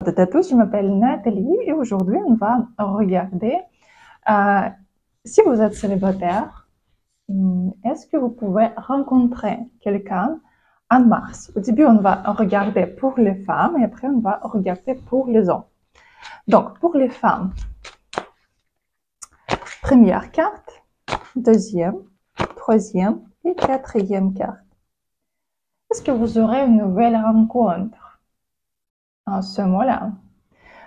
toutes et à tous, je m'appelle Nathalie et aujourd'hui on va regarder si vous êtes célibataire, est-ce que vous pouvez rencontrer quelqu'un en mars? Au début on va regarder pour les femmes et après on va regarder pour les hommes. Donc pour les femmes, première carte, deuxième, troisième et quatrième carte. Est-ce que vous aurez une nouvelle rencontre en ce mois-là?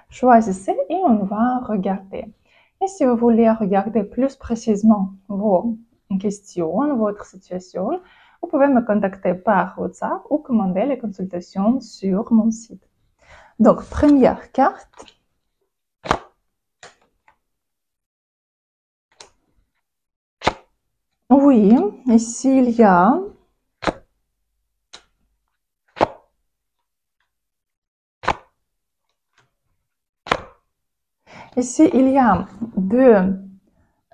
Choisissez et on va regarder. Et si vous voulez regarder plus précisément vos questions, votre situation, vous pouvez me contacter par WhatsApp ou commander les consultations sur mon site. Donc, première carte. Oui, ici il y a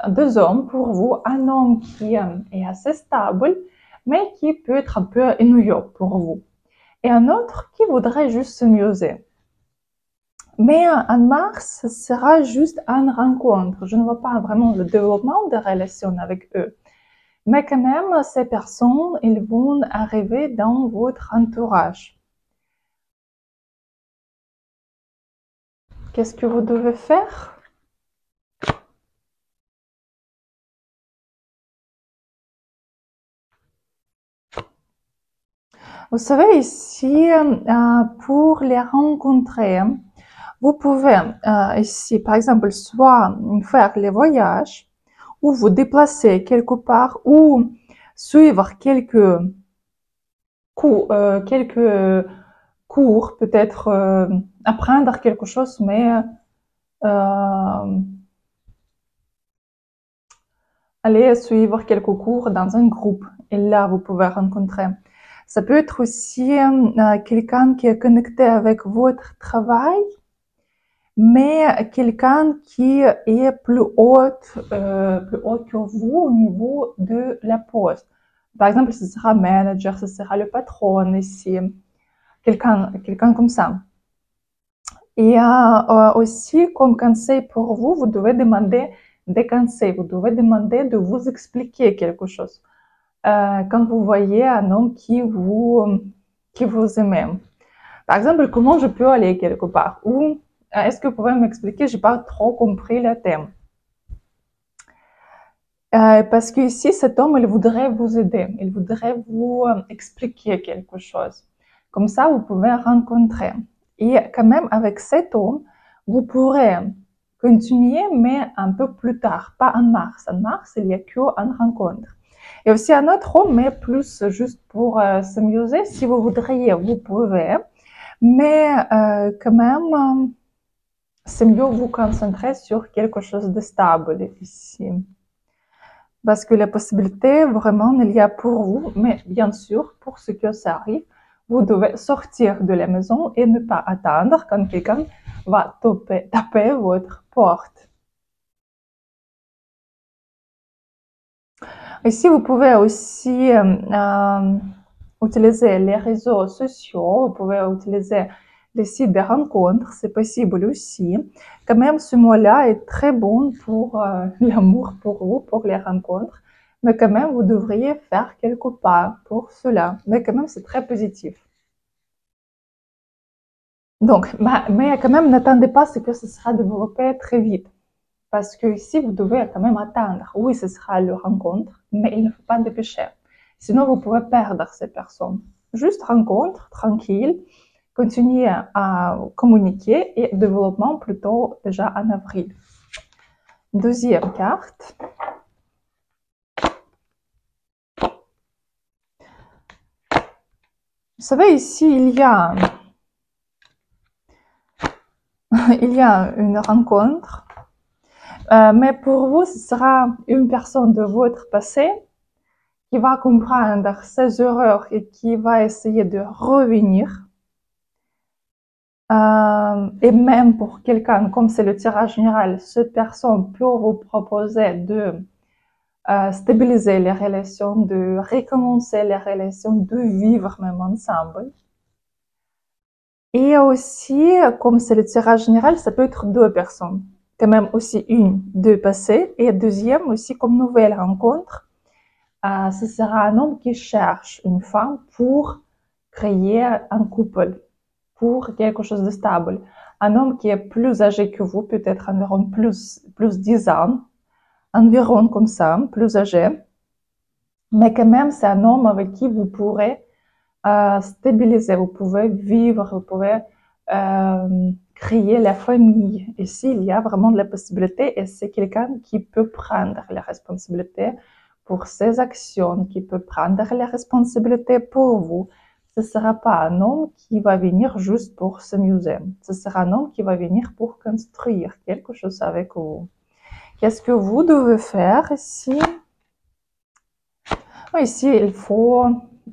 deux hommes pour vous, un homme qui est assez stable, mais qui peut être un peu ennuyeux pour vous, et un autre qui voudrait juste s'amuser. Mais en mars, ce sera juste une rencontre. Je ne vois pas vraiment le développement des relations avec eux. Mais quand même, ces personnes, ils vont arriver dans votre entourage. Qu'est-ce que vous devez faire? Vous savez, ici, pour les rencontrer, vous pouvez ici, par exemple, soit faire les voyages, ou vous déplacer quelque part, ou suivre quelques cours, peut-être apprendre quelque chose, mais aller suivre quelques cours dans un groupe. Et là, vous pouvez rencontrer. Ça peut être aussi quelqu'un qui est connecté avec votre travail, mais quelqu'un qui est plus haut que vous au niveau de la poste. Par exemple, ce sera manager, ce sera le patron ici, quelqu'un comme ça. Et aussi, comme conseil pour vous, vous devez demander des conseils, vous devez demander de vous expliquer quelque chose. Quand vous voyez un homme qui vous aimez. Par exemple, comment je peux aller quelque part? Ou est-ce que vous pouvez m'expliquer? Je n'ai pas trop compris le thème. Parce que ici, cet homme, il voudrait vous aider. Il voudrait vous expliquer quelque chose. Comme ça, vous pouvez rencontrer. Et quand même, avec cet homme, vous pourrez continuer, mais un peu plus tard, pas en mars. En mars, il n'y a qu'une rencontre. Et aussi un autre homme, mais plus juste pour s'amuser. Si vous voudriez, vous pouvez. Mais quand même, c'est mieux vous concentrer sur quelque chose de stable ici. Parce que la possibilité, vraiment, il y a pour vous, mais bien sûr, pour ce que ça arrive, vous devez sortir de la maison et ne pas attendre quand quelqu'un va taper votre porte. Ici, vous pouvez aussi utiliser les réseaux sociaux, vous pouvez utiliser les sites de rencontres, c'est possible aussi. Quand même, ce mois-là est très bon pour l'amour pour vous, pour les rencontres. Mais quand même, vous devriez faire quelques pas pour cela. Mais quand même, c'est très positif. Donc, mais quand même, n'attendez pas ce que ce sera développé très vite. Parce que ici, vous devez quand même attendre. Oui, ce sera la rencontre, mais il ne faut pas dépêcher. Sinon, vous pouvez perdre ces personnes. Juste rencontre, tranquille, continuer à communiquer et développement plutôt déjà en avril. Deuxième carte. Vous savez, ici, il y a une rencontre. Mais pour vous, ce sera une personne de votre passé qui va comprendre ses erreurs et qui va essayer de revenir. Et même pour quelqu'un, comme c'est le tirage général, cette personne peut vous proposer de stabiliser les relations, de recommencer les relations, de vivre même ensemble. Et aussi, comme c'est le tirage général, ça peut être 2 personnes. Quand même aussi une, 2 passées. Et deuxième aussi, comme nouvelle rencontre, ce sera un homme qui cherche une femme pour créer un couple, pour quelque chose de stable. Un homme qui est plus âgé que vous, peut-être environ plus 10 ans, environ comme ça, plus âgé. Mais quand même, c'est un homme avec qui vous pourrez stabiliser, vous pouvez vivre, vous pouvez créer la famille. Ici, il y a vraiment de la possibilité et c'est quelqu'un qui peut prendre la responsabilité pour ses actions, qui peut prendre la responsabilité pour vous. Ce ne sera pas un homme qui va venir juste pour s'amuser. Ce sera un homme qui va venir pour construire quelque chose avec vous. Qu'est-ce que vous devez faire ici? Ici, il faut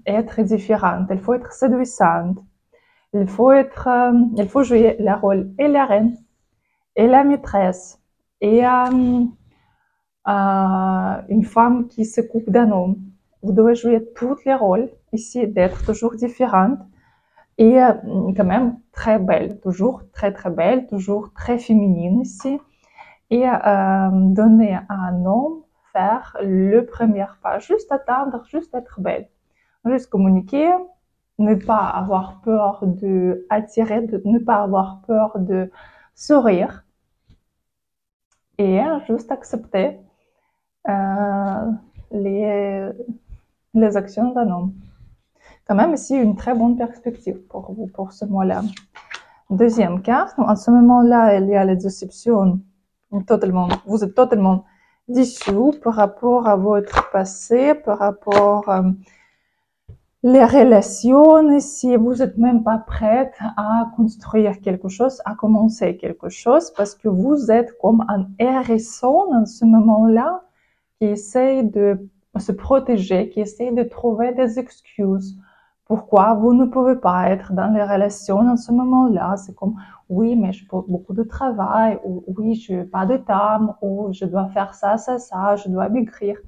être différente, il faut être séduisante, il faut jouer le rôle et la reine, et la maîtresse, et une femme qui s'occupe d'un homme. Vous devez jouer tous les rôles ici, d'être toujours différente et quand même très belle, toujours très très belle, toujours très féminine ici, et donner à un homme faire le premier pas, juste attendre, juste être belle, juste communiquer, ne pas avoir peur de attirer, ne pas avoir peur de sourire et juste accepter les, les actions d'un homme. Quand même ici une très bonne perspective pour vous, pour ce mois-là. Deuxième carte, en ce moment-là, il y a la déception. Vous êtes totalement déçu par rapport à votre passé, par rapport les relations, si vous n'êtes même pas prête à construire quelque chose, à commencer quelque chose, parce que vous êtes comme un hérisson en ce moment-là qui essaye de se protéger, qui essaye de trouver des excuses. Pourquoi vous ne pouvez pas être dans les relations en ce moment-là? C'est comme, oui, mais je pose beaucoup de travail, ou oui, je n'ai pas de temps, ou je dois faire ça, je dois maigrir.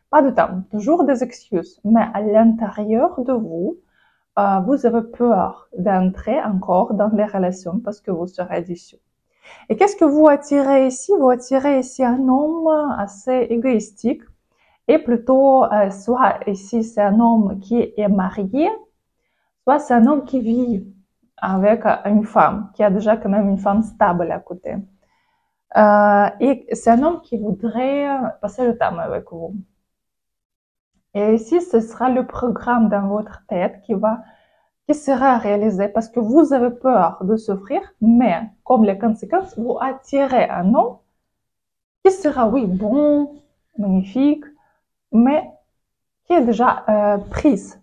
Pas de temps, toujours des excuses. Mais à l'intérieur de vous, vous avez peur d'entrer encore dans les relations parce que vous serez déçu. Et qu'est-ce que vous attirez ici? Vous attirez ici un homme assez égoïstique et plutôt, soit ici c'est un homme qui est marié, soit c'est un homme qui vit avec une femme, qui a déjà quand même une femme stable à côté. Et c'est un homme qui voudrait passer le temps avec vous. Et ici, ce sera le programme dans votre tête qui sera réalisé parce que vous avez peur de souffrir, mais comme les conséquences, vous attirez un homme qui sera, oui, bon, magnifique, mais qui est déjà prise.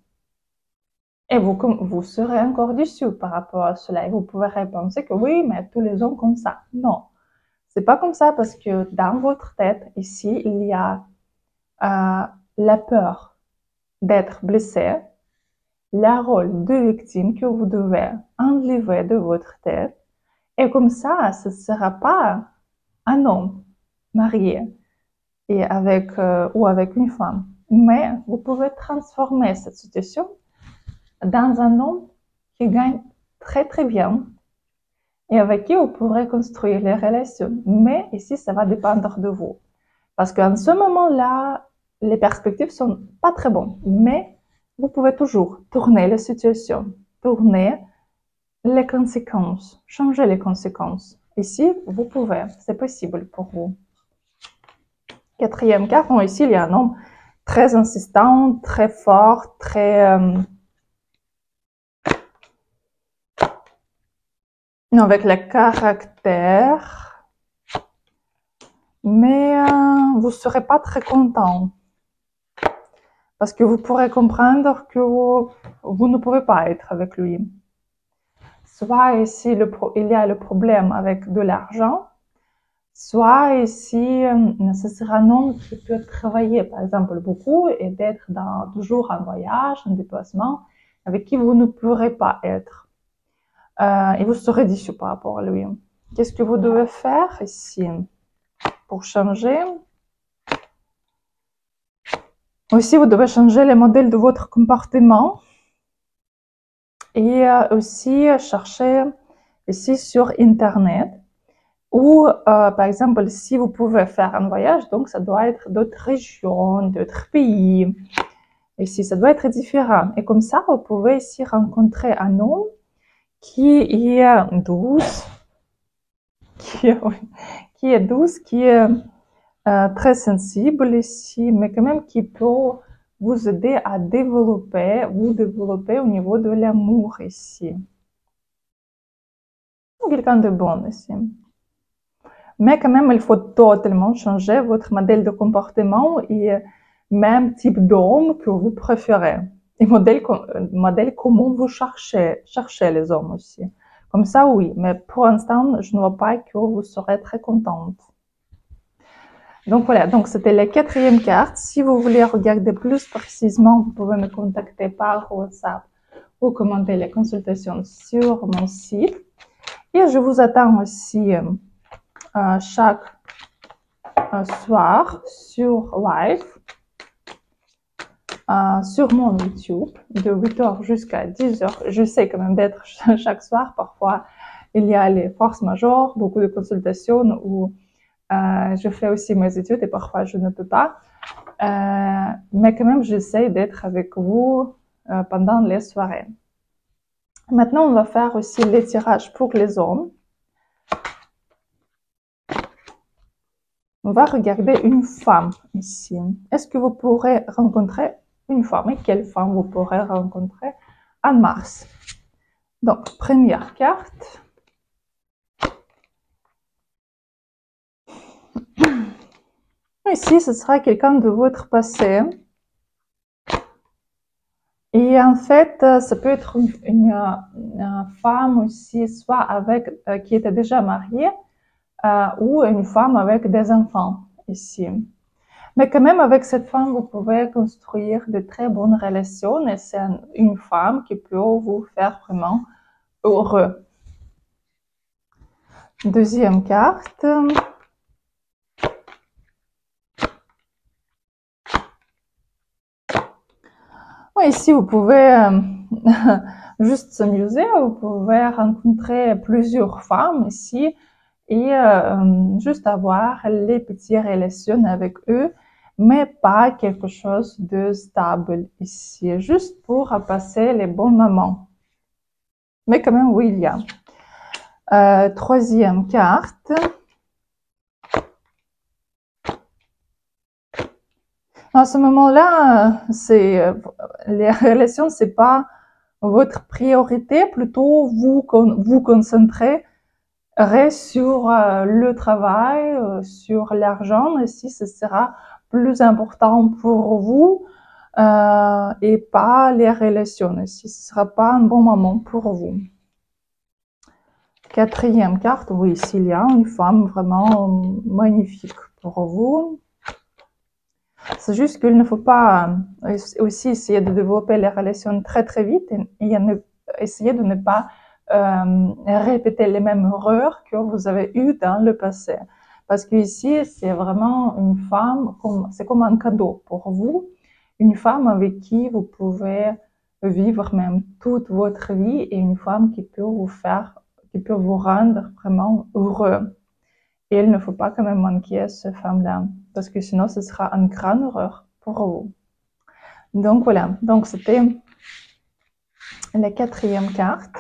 Et vous serez encore déçu par rapport à cela. Et vous pourrez penser que oui, mais tous les hommes comme ça. Non, c'est pas comme ça parce que dans votre tête, ici, il y a la peur d'être blessé, le rôle de victime que vous devez enlever de votre tête. Et comme ça, ce ne sera pas un homme marié et ou avec une femme. Mais vous pouvez transformer cette situation dans un homme qui gagne très très bien et avec qui vous pourrez construire les relations. Mais ici, ça va dépendre de vous. Parce qu'en ce moment-là, les perspectives sont pas très bonnes. Mais vous pouvez toujours tourner la situation, tourner les conséquences, changer les conséquences. Ici, vous pouvez, c'est possible pour vous. Quatrième carte, bon, ici, il y a un homme très insistant, très fort, très... avec le caractère. Mais vous ne serez pas très content. Parce que vous pourrez comprendre que vous ne pouvez pas être avec lui. Soit ici, il y a le problème avec de l'argent, soit ici, ce sera un homme qui peut travailler, par exemple, beaucoup et d'être toujours en voyage, en déplacement, avec qui vous ne pourrez pas être. Et vous serez déçu par rapport à lui. Qu'est-ce que vous devez faire ici pour changer? Aussi, vous devez changer les modèles de votre comportement. Et aussi chercher ici sur Internet ou par exemple si vous pouvez faire un voyage, donc ça doit être d'autres régions, d'autres pays. Ici, ça doit être différent. Et comme ça, vous pouvez ici rencontrer un homme qui est douce, qui est très sensible ici, mais quand même qui peut vous aider à vous développer au niveau de l'amour ici. Quelqu'un de bon ici. Mais quand même, il faut totalement changer votre modèle de comportement et même type d'homme que vous préférez. Et modèle comment vous cherchez les hommes aussi. Comme ça, oui. Mais pour l'instant, je ne vois pas que vous serez très contente. Donc voilà, donc c'était la 4e carte. Si vous voulez regarder plus précisément, vous pouvez me contacter par WhatsApp ou commander les consultations sur mon site. Et je vous attends aussi chaque soir sur live sur mon YouTube de 8h jusqu'à 10h. J'essaie quand même d'être chaque soir. Parfois, il y a les forces majeures, beaucoup de consultations où je fais aussi mes études et parfois je ne peux pas. Mais quand même, j'essaie d'être avec vous pendant les soirées. Maintenant, on va faire aussi les tirages pour les hommes. On va regarder une femme ici. Est-ce que vous pourrez rencontrer une femme? Et quelle femme vous pourrez rencontrer en mars? Donc, première carte. Ici, ce sera quelqu'un de votre passé. Et en fait, ça peut être une femme aussi, soit avec qui était déjà mariée, ou une femme avec des enfants ici. Mais quand même, avec cette femme, vous pouvez construire de très bonnes relations et c'est une femme qui peut vous faire vraiment heureux. Deuxième carte. Ici, vous pouvez juste s'amuser, vous pouvez rencontrer plusieurs femmes ici et juste avoir les petites relations avec eux, mais pas quelque chose de stable ici, juste pour passer les bons moments. Mais quand même, oui, il y a. Troisième carte. À ce moment-là, les relations, c'est pas votre priorité, plutôt vous concentrez sur le travail, sur l'argent. Ici, ce sera plus important pour vous et pas les relations. Ici, ce sera pas un bon moment pour vous. Quatrième carte, oui, s'il y a une femme vraiment magnifique pour vous. C'est juste qu'il ne faut pas aussi essayer de développer les relations très très vite et essayer de ne pas répéter les mêmes erreurs que vous avez eues dans le passé. Parce que ici, c'est vraiment une femme, c'est comme un cadeau pour vous, une femme avec qui vous pouvez vivre même toute votre vie et une femme qui peut vous rendre vraiment heureux. Et il ne faut pas quand même manquer cette femme-là, parce que sinon ce sera une grande erreur pour vous. Donc voilà, donc c'était la quatrième carte.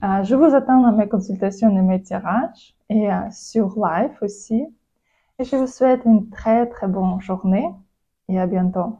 Je vous attends dans mes consultations et mes tirages et sur live aussi. Et je vous souhaite une très très bonne journée et à bientôt.